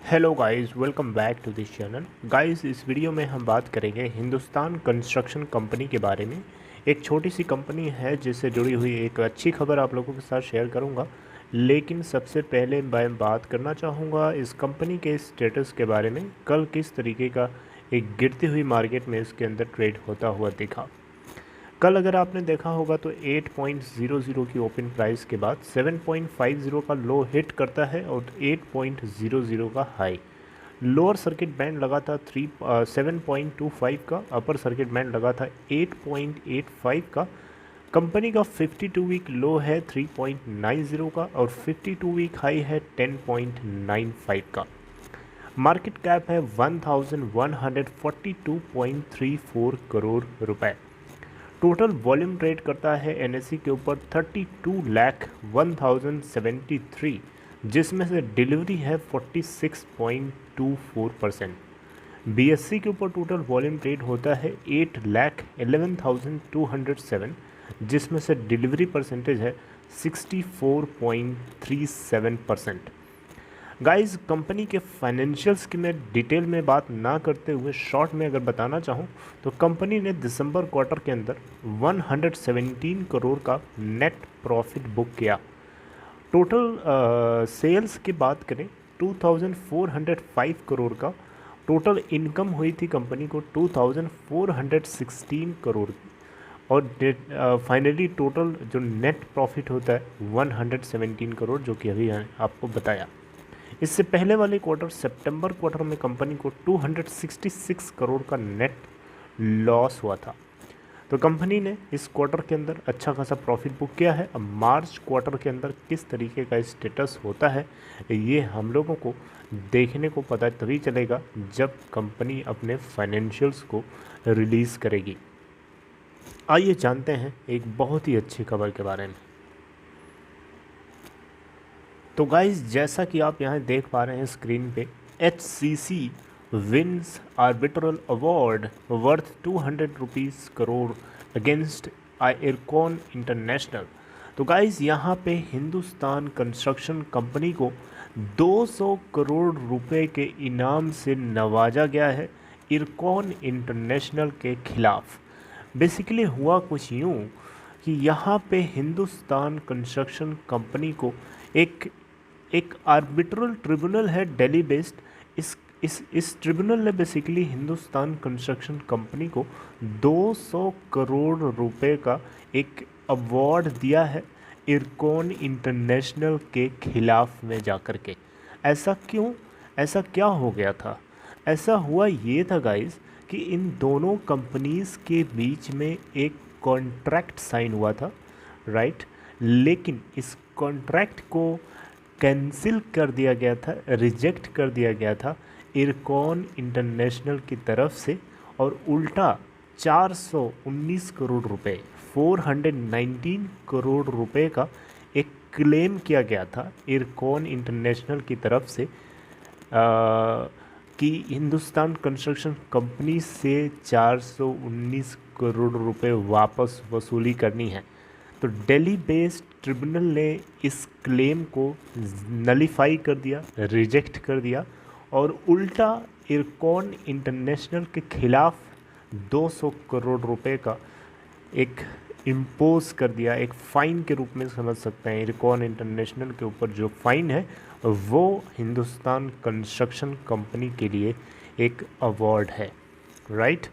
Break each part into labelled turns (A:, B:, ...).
A: Hello guys, welcome back to this channel. Guys, इस video में हम बात करेंगे हिंदुस्तान कंस्ट्रक्शन कंपनी के बारे में। एक छोटी सी कंपनी है जिससे जुड़ी हुई एक अच्छी खबर आप लोगों के साथ शेयर करूंगा। लेकिन सबसे पहले मैं बात करना चाहूँगा इस कंपनी के स्टेटस के बारे में। कल किस तरीके का एक गिरती हुई मार्केट में इसके अंदर ट्रेड होता हुआ दिखा। कल अगर आपने देखा होगा तो 8.00 की ओपन प्राइस के बाद 7.50 का लो हिट करता है और 8.00 का हाई। लोअर सर्किट बैंड लगा था 7.25 का, अपर सर्किट बैंड लगा था 8.85 का। कंपनी का 52 वीक लो है 3.90 का और 52 वीक हाई है 10.95 का। मार्केट कैप है 1142.34 करोड़ रुपए। टोटल वॉल्यूम ट्रेड करता है एनएससी के ऊपर 32,01,073, जिसमें से डिलीवरी है 46.24%। बीएससी के ऊपर टोटल वॉल्यूम ट्रेड होता है 8,11,207, जिसमें से डिलीवरी परसेंटेज है 64.37%। गाइस, कंपनी के फाइनेंशियल्स की मैं डिटेल में बात ना करते हुए शॉर्ट में अगर बताना चाहूँ तो कंपनी ने दिसंबर क्वार्टर के अंदर 117 करोड़ का नेट प्रॉफिट बुक किया। टोटल सेल्स की बात करें 2405 करोड़ का। टोटल इनकम हुई थी कंपनी को 2416 करोड़ की। और फाइनली टोटल जो नेट प्रॉफिट होता है 117 करोड़, जो कि अभी आपको बताया। इससे पहले वाले क्वार्टर सितंबर क्वार्टर में कंपनी को 266 करोड़ का नेट लॉस हुआ था। तो कंपनी ने इस क्वार्टर के अंदर अच्छा खासा प्रॉफिट बुक किया है। अब मार्च क्वार्टर के अंदर किस तरीके का स्टेटस होता है ये हम लोगों को देखने को पता तभी चलेगा जब कंपनी अपने फाइनेंशियल्स को रिलीज़ करेगी। आइए जानते हैं एक बहुत ही अच्छी खबर के बारे में। तो गाइस, जैसा कि आप यहाँ देख पा रहे हैं स्क्रीन पे, HCC wins arbitral award worth 200 rupees crore against Ircon international. तो गाइस, यहाँ पे हिंदुस्तान कंस्ट्रक्शन कंपनी को 200 करोड़ रुपए के इनाम से नवाजा गया है इरकॉन इंटरनेशनल के खिलाफ। बेसिकली हुआ कुछ यूँ कि यहाँ पे हिंदुस्तान कंस्ट्रक्शन कंपनी को एक आर्बिट्रल ट्रिब्यूनल है दिल्ली बेस्ड। इस ट्रिब्यूनल ने बेसिकली हिंदुस्तान कंस्ट्रक्शन कंपनी को 200 करोड़ रुपए का एक अवार्ड दिया है इरकॉन इंटरनेशनल के खिलाफ में जाकर के। ऐसा क्यों? ऐसा क्या हो गया था? ऐसा हुआ ये था गाइस कि इन दोनों कंपनीज़ के बीच में एक कॉन्ट्रैक्ट साइन हुआ था, राइट। लेकिन इस कॉन्ट्रैक्ट को कैंसिल कर दिया गया था, रिजेक्ट कर दिया गया था इरकॉन इंटरनेशनल की तरफ से, और उल्टा 419 करोड़ रुपए 419 करोड़ रुपए का एक क्लेम किया गया था इरकॉन इंटरनेशनल की तरफ से कि हिंदुस्तान कंस्ट्रक्शन कंपनी से 419 करोड़ रुपए वापस वसूली करनी है। तो दिल्ली बेस्ड ट्रिब्यूनल ने इस क्लेम को नलीफाई कर दिया, रिजेक्ट कर दिया, और उल्टा इरकॉन इंटरनेशनल के खिलाफ 200 करोड़ रुपए का एक इम्पोज कर दिया, एक फ़ाइन के रूप में समझ सकते हैं। इरकॉन इंटरनेशनल के ऊपर जो फ़ाइन है वो हिंदुस्तान कंस्ट्रक्शन कंपनी के लिए एक अवार्ड है, राइट।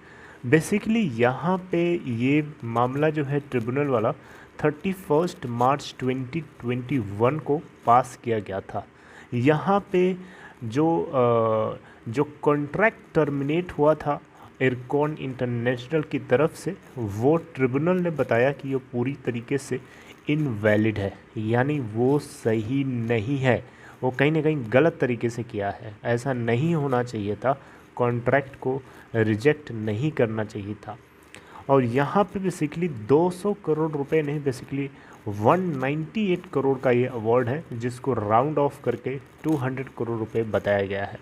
A: बेसिकली यहाँ पे ये मामला जो है ट्रिब्यूनल वाला 31 मार्च 2021 को पास किया गया था। यहाँ पे जो कॉन्ट्रैक्ट टर्मिनेट हुआ था इरकॉन इंटरनेशनल की तरफ से, वो ट्रिब्यूनल ने बताया कि ये पूरी तरीके से इनवैलिड है, यानी वो सही नहीं है, वो कहीं ना कहीं गलत तरीके से किया है। ऐसा नहीं होना चाहिए था, कॉन्ट्रैक्ट को रिजेक्ट नहीं करना चाहिए था। और यहाँ पे बेसिकली 200 करोड़ रुपए नहीं, बेसिकली 198 करोड़ का ये अवार्ड है, जिसको राउंड ऑफ करके 200 करोड़ रुपए बताया गया है।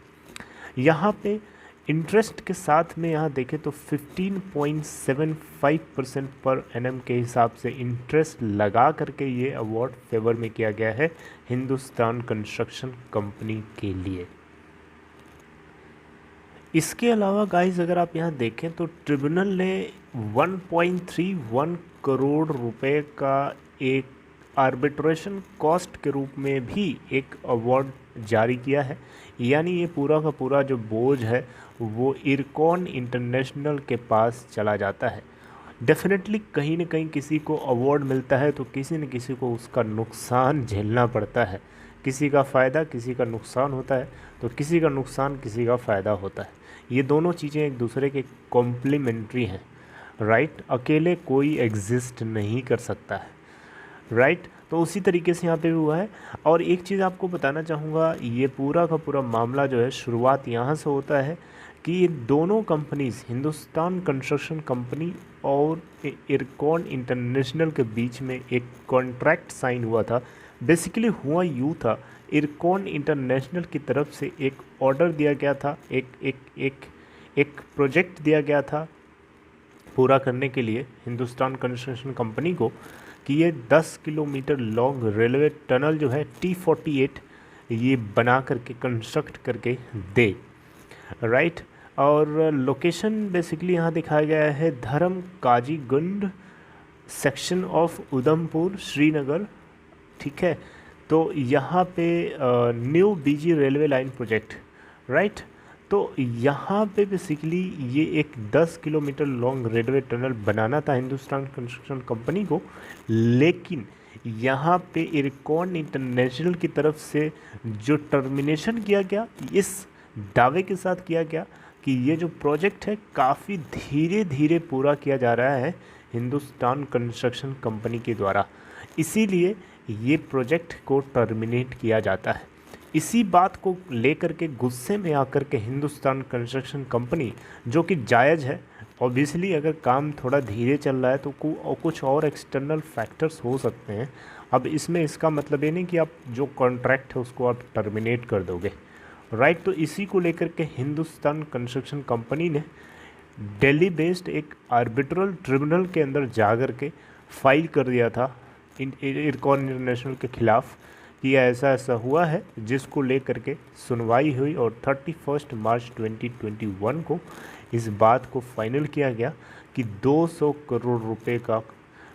A: यहाँ पे इंटरेस्ट के साथ में यहाँ देखें तो 15.75% पर एनम के हिसाब से इंटरेस्ट लगा करके ये अवार्ड फेवर में किया गया है हिंदुस्तान कंस्ट्रक्शन कंपनी के लिए। इसके अलावा गाइस अगर आप यहाँ देखें तो ट्रिब्यूनल ने 1.31 करोड़ रुपए का एक आर्बिट्रेशन कॉस्ट के रूप में भी एक अवार्ड जारी किया है। यानी ये पूरा का पूरा जो बोझ है वो इरकॉन इंटरनेशनल के पास चला जाता है। डेफिनेटली कहीं ना कहीं किसी को अवार्ड मिलता है तो किसी न किसी को उसका नुकसान झेलना पड़ता है। किसी का फ़ायदा किसी का नुकसान होता है, तो किसी का नुकसान किसी का फ़ायदा होता है। ये दोनों चीज़ें एक दूसरे के कॉम्प्लीमेंट्री हैं, राइट। अकेले कोई एग्जिस्ट नहीं कर सकता है, राइट। तो उसी तरीके से यहाँ पे भी हुआ है। और एक चीज़ आपको बताना चाहूँगा, ये पूरा का पूरा मामला जो है शुरुआत यहाँ से होता है कि ये दोनों कंपनीज़, हिंदुस्तान कंस्ट्रक्शन कंपनी और इरकॉन इंटरनेशनल के बीच में एक कॉन्ट्रैक्ट साइन हुआ था। बेसिकली हुआ यूँ था, इरकॉन इंटरनेशनल की तरफ से एक ऑर्डर दिया गया था, एक प्रोजेक्ट दिया गया था पूरा करने के लिए हिंदुस्तान कंस्ट्रक्शन कंपनी को कि ये 10 किलोमीटर लॉन्ग रेलवे टनल जो है T48 ये बना करके कंस्ट्रक्ट करके दे, राइट। और लोकेशन बेसिकली यहाँ दिखाया गया है धर्म काजीगुंड सेक्शन ऑफ उधमपुर श्रीनगर, ठीक है। तो यहाँ पे न्यू बीजी रेलवे लाइन प्रोजेक्ट, राइट। तो यहाँ पे बेसिकली ये एक 10 किलोमीटर लॉन्ग रेलवे टनल बनाना था हिंदुस्तान कंस्ट्रक्शन कंपनी को, लेकिन यहाँ पे इरकॉन इंटरनेशनल की तरफ से जो टर्मिनेशन किया गया इस दावे के साथ किया गया कि ये जो प्रोजेक्ट है काफ़ी धीरे धीरे पूरा किया जा रहा है हिंदुस्तान कंस्ट्रक्शन कंपनी के द्वारा, इसीलिए ये प्रोजेक्ट को टर्मिनेट किया जाता है। इसी बात को लेकर के गुस्से में आकर के हिंदुस्तान कंस्ट्रक्शन कंपनी, जो कि जायज़ है ऑब्वियसली, अगर काम थोड़ा धीरे चल रहा है तो कुछ और एक्सटर्नल फैक्टर्स हो सकते हैं। अब इसमें इसका मतलब ये नहीं कि आप जो कॉन्ट्रैक्ट है उसको आप टर्मिनेट कर दोगे, राइट। तो इसी को लेकर के हिंदुस्तान कंस्ट्रक्शन कंपनी ने दिल्ली बेस्ड एक आर्बिट्रल ट्रिब्यूनल के अंदर जा कर के फाइल कर दिया था इरकॉन इंटरनेशनल के ख़िलाफ़ कि ऐसा ऐसा हुआ है, जिसको लेकर के सुनवाई हुई और 31 मार्च 2021 को इस बात को फाइनल किया गया कि 200 करोड़ रुपए का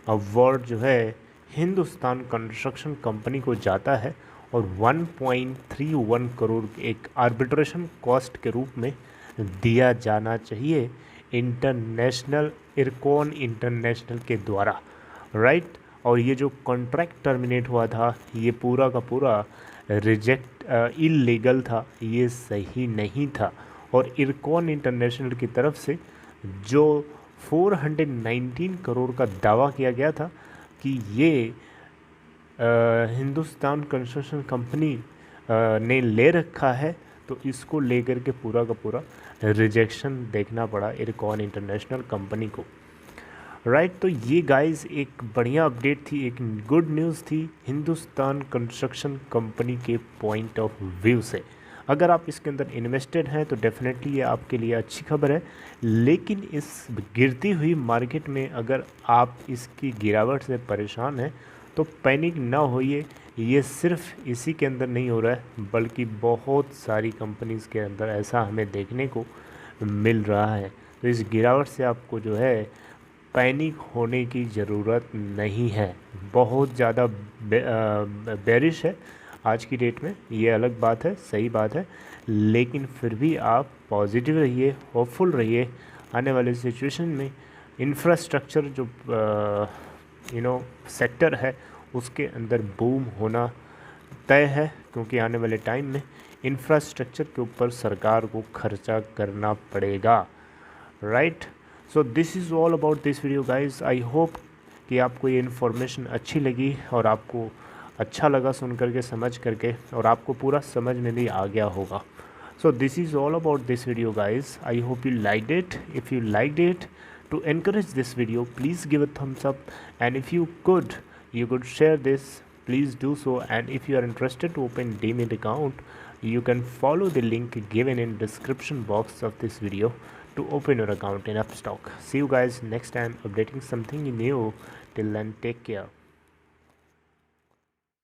A: अवार्ड जो है हिंदुस्तान कंस्ट्रक्शन कंपनी को जाता है और 1.31 करोड़ एक आर्बिट्रेशन कॉस्ट के रूप में दिया जाना चाहिए इंटरनेशनल इरकॉन इंटरनेशनल के द्वारा, राइट। और ये जो कॉन्ट्रैक्ट टर्मिनेट हुआ था ये पूरा का पूरा रिजेक्ट इल्लीगल था, ये सही नहीं था। और इरकॉन इंटरनेशनल की तरफ से जो 419 करोड़ का दावा किया गया था कि ये हिंदुस्तान कंस्ट्रक्शन कंपनी ने ले रखा है, तो इसको लेकर के पूरा का पूरा रिजेक्शन देखना पड़ा इरकॉन इंटरनेशनल कंपनी को, राइट। तो ये गाइस एक बढ़िया अपडेट थी, एक गुड न्यूज़ थी हिंदुस्तान कंस्ट्रक्शन कंपनी के पॉइंट ऑफ व्यू से। अगर आप इसके अंदर इन्वेस्टेड हैं तो डेफिनेटली ये आपके लिए अच्छी खबर है, लेकिन इस गिरती हुई मार्केट में अगर आप इसकी गिरावट से परेशान हैं तो पैनिक ना होइए। ये सिर्फ इसी के अंदर नहीं हो रहा है, बल्कि बहुत सारी कंपनीज़ के अंदर ऐसा हमें देखने को मिल रहा है। तो इस गिरावट से आपको जो है पैनिक होने की ज़रूरत नहीं है। बहुत ज़्यादा बेरिश है आज की डेट में, ये अलग बात है, सही बात है, लेकिन फिर भी आप पॉजिटिव रहिए, होपफुल रहिए। आने वाले सिचुएशन में इंफ्रास्ट्रक्चर जो सेक्टर है उसके अंदर बूम होना तय है, क्योंकि आने वाले टाइम में इंफ्रास्ट्रक्चर के ऊपर सरकार को खर्चा करना पड़ेगा, right. So this is all about this video guys. I hope कि आपको ये इन्फॉर्मेशन अच्छी लगी और आपको अच्छा लगा सुन करके, समझ करके, और आपको पूरा समझ में भी आ गया होगा। So this is all about this video guys. I hope you liked it. If you liked it, to encourage this video, please give a thumbs up, and if you could share this, please do so. And if you are interested to open Demat account, you can follow the link given in description box of this video to open your account in Upstox. See you guys next time updating something new. Till then, take care.